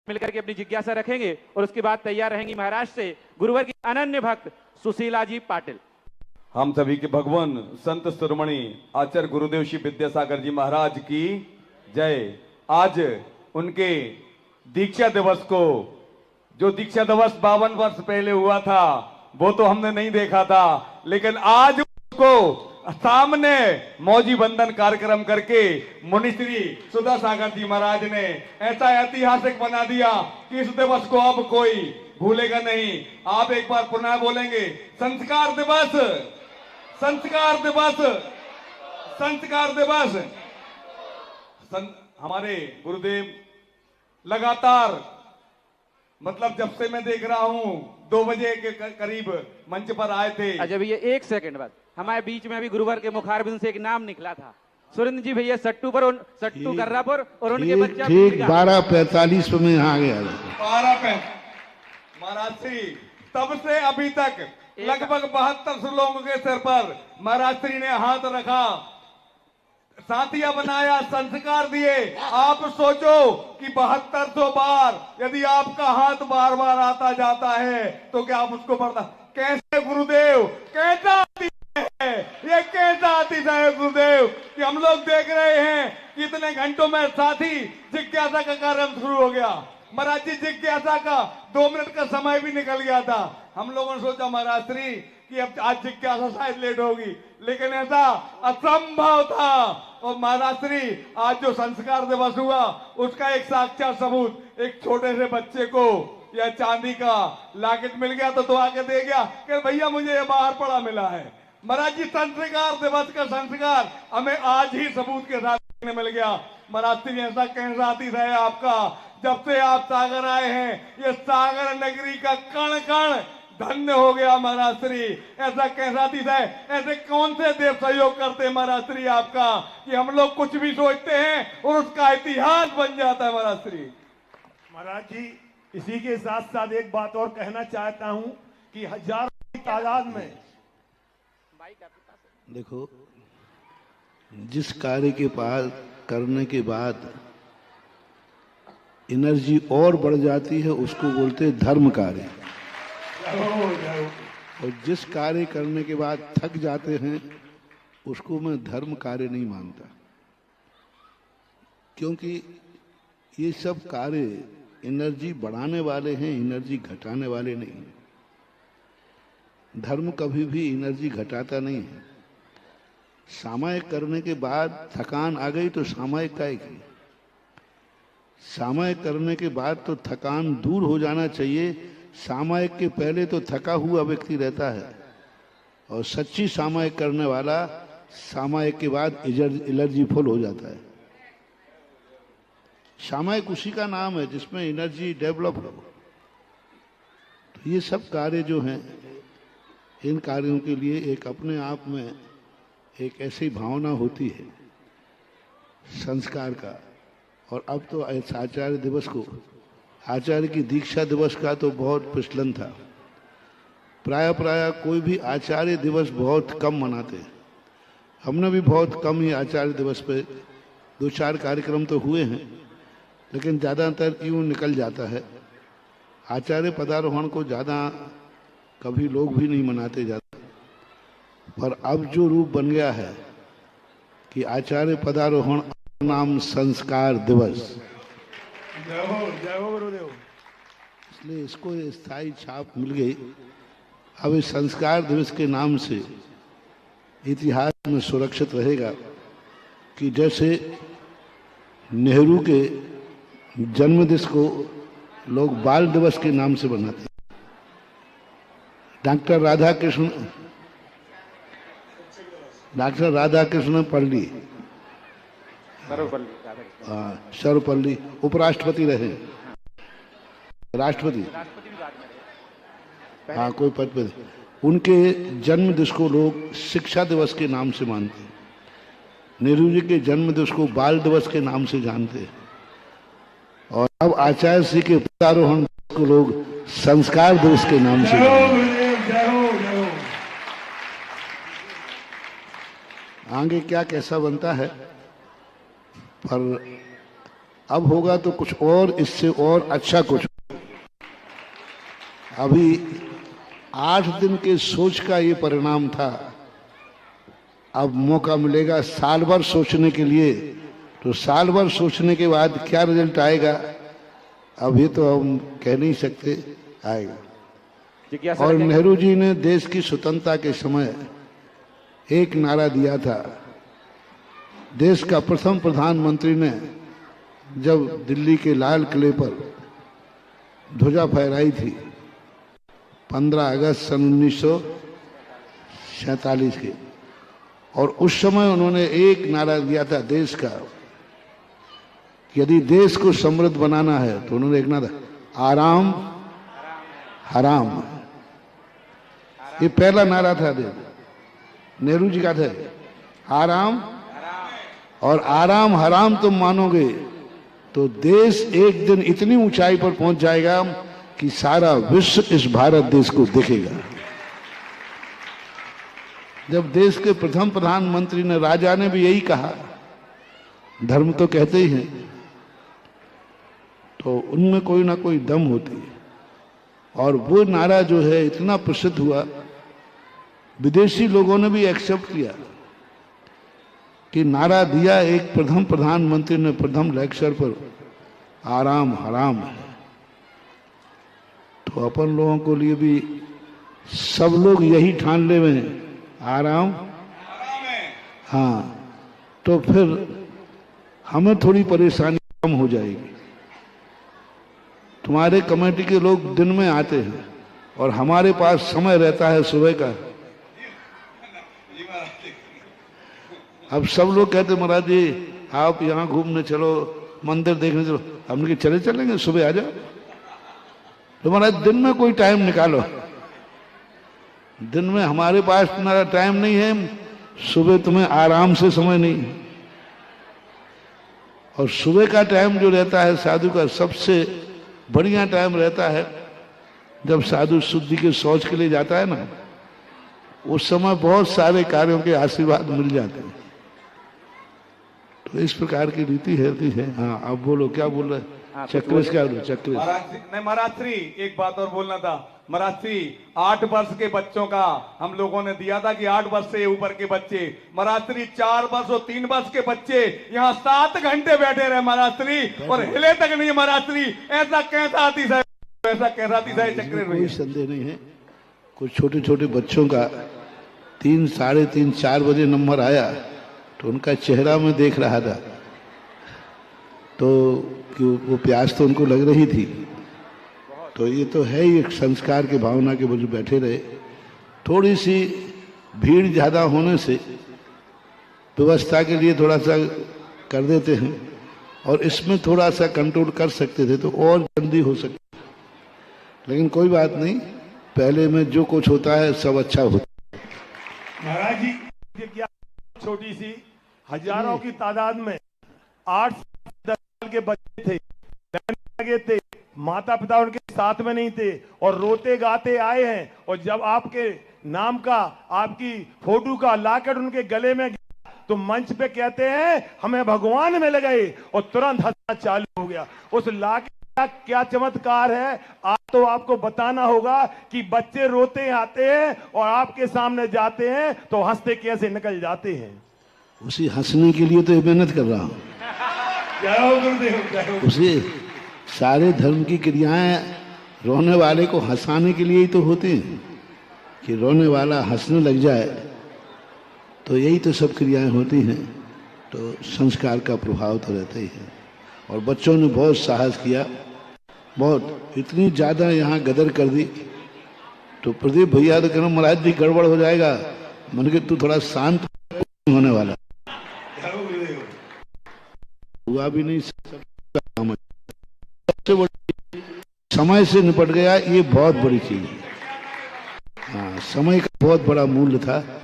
मिलकर के अपनी जिज्ञासा रखेंगे और उसके बाद तैयार रहेंगी महाराष्ट्र से गुरुवर की अनन्य भक्त सुशीला जी पाटिल। हम सभी के भगवान संत शिरोमणि आचार्य गुरुदेव श्री विद्यासागर जी महाराज की जय। आज उनके दीक्षा दिवस को, जो दीक्षा दिवस 52 वर्ष पहले हुआ था वो तो हमने नहीं देखा था, लेकिन आज उसको सामने मौजी बंधन कार्यक्रम करके मुनिश्री सुधा सागर जी महाराज ने ऐसा ऐतिहासिक बना दिया कि इस दिवस को अब कोई भूलेगा नहीं। आप एक बार पुनः बोलेंगे, संस्कार दिवस, संस्कार दिवस, संस्कार दिवस। हमारे गुरुदेव लगातार, मतलब जब से मैं देख रहा हूं 2 बजे के करीब मंच पर आए थे। अच्छा भैया 1 सेकंड बाद, हमारे बीच में अभी गुरुवर के मुखारबिंद से एक नाम निकला था, सुरेंद्र जी भैया सट्टू पर, सट्टू कर्रापुर और उनके बच्चा ठीक 12:45 में आ गया। 12:45 महाराज श्री तब से अभी तक लगभग 72 लोगों के सिर पर महाराज श्री ने हाथ रखा, साथिया बनाया, संस्कार दिए। आप सोचो कि 7200 बार यदि आपका हाथ बार बार आता जाता है तो क्या आप उसको बढ़ता? कैसे गुरुदेव, कैसा है ये, कैसा आतिश है गुरुदेव कि हम लोग देख रहे हैं कि इतने घंटों में साथी जिज्ञासा का कार्य शुरू हो गया। महाराज जी जिज्ञासा का 2 मिनट का समय भी निकल गया था। हम लोगों ने सोचा महाराज श्री कि अब आज जिज्ञासा शायद लेट होगी, लेकिन ऐसा असंभव था। और महाराज श्री आज जो संस्कार दिवस हुआ उसका एक साक्षात सबूत, एक छोटे से बच्चे को या चांदी का लॉकेट मिल गया तो आके दे गया कि भैया मुझे ये बाहर पड़ा मिला है। महाराज जी संस्कार दिवस का संस्कार हमें आज ही सबूत के साथ देखने मिल गया। महाराज श्री ऐसा कैसा आतिश है आपका, जब से आप सागर आए हैं ये सागर नगरी का कण कण धन्य हो गया। महाराज श्री ऐसा कैसा आतिश है, ऐसे कौन से देव सहयोग करते हैं महाराज श्री आपका कि हम लोग कुछ भी सोचते हैं और उसका इतिहास बन जाता है। महाराज श्री, महाराज जी इसी के साथ साथ एक बात और कहना चाहता हूं कि हजारों की तादाद में, देखो जिस कार्य के पास करने के बाद एनर्जी और बढ़ जाती है उसको बोलते हैं धर्म कार्य, और जिस कार्य करने के बाद थक जाते हैं उसको मैं धर्म कार्य नहीं मानता, क्योंकि ये सब कार्य एनर्जी बढ़ाने वाले हैं, एनर्जी घटाने वाले नहीं हैं। धर्म कभी भी एनर्जी घटाता नहीं है। सामायिक करने के बाद थकान आ गई तो सामायिक काय की, सामायिक करने के बाद तो थकान दूर हो जाना चाहिए। सामायिक के पहले तो थका हुआ व्यक्ति रहता है, और सच्ची सामायिक करने वाला सामायिक के बाद एनर्जी फुल हो जाता है। सामायिक उसी का नाम है जिसमें एनर्जी डेवलप हो। तो ये सब कार्य जो हैं, इन कार्यों के लिए एक अपने आप में एक ऐसी भावना होती है संस्कार का। और अब तो आचार्य दिवस को, आचार्य की दीक्षा दिवस का तो बहुत प्रचलन था। प्राय कोई भी आचार्य दिवस बहुत कम मनाते हैं। हमने भी बहुत कम ही आचार्य दिवस पे 2-4 कार्यक्रम तो हुए हैं, लेकिन ज़्यादातर यूँ निकल जाता है। आचार्य पदारोहण को ज़्यादा कभी लोग भी नहीं मनाते जाते, पर अब जो रूप बन गया है कि आचार्य पदारोहण नाम संस्कार दिवस, जय हो गुरुदेव, इसलिए इसको स्थायी छाप मिल गई। अब इस संस्कार दिवस के नाम से इतिहास में सुरक्षित रहेगा कि जैसे नेहरू के जन्मदिवस को लोग बाल दिवस के नाम से मनाते हैं। डॉक्टर राधा कृष्ण पल्ली, सर्वपल्ली उपराष्ट्रपति रहे, राष्ट्रपति, हाँ कोई पद पे, उनके जन्म दिवस को लोग शिक्षा दिवस के नाम से मानते हैं। नेहरू जी के जन्म दिवस को बाल दिवस के नाम से जानते हैं। और अब आचार्य श्री के पदारोहण को लोग संस्कार दिवस के नाम से जानते हैं। आगे क्या कैसा बनता है, पर अब होगा तो कुछ और, इससे और अच्छा कुछ। अभी 8 दिन के सोच का ये परिणाम था। अब मौका मिलेगा साल भर सोचने के लिए, तो साल भर सोचने के बाद क्या रिजल्ट आएगा अब ये तो हम कह नहीं सकते आएगा। जिज्ञासा और रखेंगे। नेहरू जी ने देश की स्वतंत्रता के समय एक नारा दिया था। देश का प्रथम प्रधानमंत्री ने जब दिल्ली के लाल किले पर ध्वजा फहराई थी 15 अगस्त सन 1947 के, और उस समय उन्होंने एक नारा दिया था देश का, यदि देश को समृद्ध बनाना है तो उन्होंने एक नारा, आराम हराम। ये पहला नारा था नेहरू जी का था, आराम, और आराम हराम तुम मानोगे तो देश एक दिन इतनी ऊंचाई पर पहुंच जाएगा कि सारा विश्व इस भारत देश को देखेगा। जब देश के प्रथम प्रधानमंत्री ने, राजा ने भी यही कहा, धर्म तो कहते ही हैं, तो उनमें कोई ना कोई दम होती है। और वो नारा जो है इतना प्रसिद्ध हुआ, विदेशी लोगों ने भी एक्सेप्ट किया कि नारा दिया एक प्रथम प्रधानमंत्री ने प्रथम लेक्चर पर, आराम हराम है। तो अपन लोगों को लिए भी सब लोग यही ठान ले में आराम, हाँ, तो फिर हमें थोड़ी परेशानी कम हो जाएगी। तुम्हारे कमेटी के लोग दिन में आते हैं और हमारे पास समय रहता है सुबह का। अब सब लोग कहते महाराज जी आप यहाँ घूमने चलो, मंदिर देखने चलो। हमने कि चले चलेंगे, सुबह आ जाओ। तो महाराज दिन में कोई टाइम निकालो। दिन में हमारे पास तुम्हारा टाइम नहीं है, सुबह तुम्हें आराम से समय नहीं। और सुबह का टाइम जो रहता है साधु का सबसे बढ़िया टाइम रहता है, जब साधु शुद्धि के शौच के लिए जाता है ना, उस समय बहुत सारे कार्यों के आशीर्वाद मिल जाते हैं। तो इस प्रकार की रीति है। हाँ, आप बोलो, क्या बोल रहे हैं? चक्रेश क्या बोलो? चक्रेश महाराज श्री एक बात और बोलना था। महाराज श्री 8 वर्ष के बच्चों का हम लोगों ने दिया था कि 8 वर्ष से ऊपर के बच्चे, महाराज श्री 4 वर्ष और 3 वर्ष के बच्चे यहाँ 7 घंटे बैठे रहे महाराज श्री, और हिले तक नहीं महाराज श्री। ऐसा कैसा अतिशय, ऐसा कैसा अतिशय चक्रेश? कोई संदेह नहीं है। कुछ छोटे छोटे बच्चों का 3, साढ़े 3, 4 बजे नंबर आया तो उनका चेहरा में देख रहा था, तो कि वो प्यास तो उनको लग रही थी। तो ये तो है ही, एक संस्कार की भावना के वजह बैठे रहे। थोड़ी सी भीड़ ज़्यादा होने से व्यवस्था के लिए थोड़ा सा कर देते हैं, और इसमें थोड़ा सा कंट्रोल कर सकते थे तो और जल्दी हो सकती। लेकिन कोई बात नहीं, पहले में जो कुछ होता है सब अच्छा होता है। महाराज जी ये क्या छोटी सी हजारों की तादाद में 8 से 10 साल के बच्चे थे, लगे थे, माता पिता उनके साथ में नहीं थे, और रोते गाते आए हैं। और जब आपके नाम का, आपकी फोटो का लाकर उनके गले में गया तो मंच पे कहते हैं हमें भगवान में गए, और तुरंत हंसना चालू हो गया। उस लाके का क्या चमत्कार है, आज तो आपको बताना होगा कि बच्चे रोते आते हैं और आपके सामने जाते हैं तो हंसते कैसे निकल जाते हैं। उसी हंसने के लिए तो मेहनत कर रहा हूँ। जय हो गुरुदेव, जय हो। उसे सारे धर्म की क्रियाएं रोने वाले को हंसाने के लिए ही तो होती हैं, कि रोने वाला हंसने लग जाए, तो यही तो सब क्रियाएं होती हैं। तो संस्कार का प्रभाव तो रहता ही है। और बच्चों ने बहुत साहस किया, बहुत, इतनी ज़्यादा यहाँ गदर कर दी। तो प्रदीप भैया तो कहना महाराज जी गड़बड़ हो जाएगा, मन के तू थोड़ा शांत होने वाला हुआ भी नहीं। सबसे बड़ी समय से निपट गया, ये बहुत बड़ी चीज है। हाँ, समय का बहुत बड़ा मूल्य था।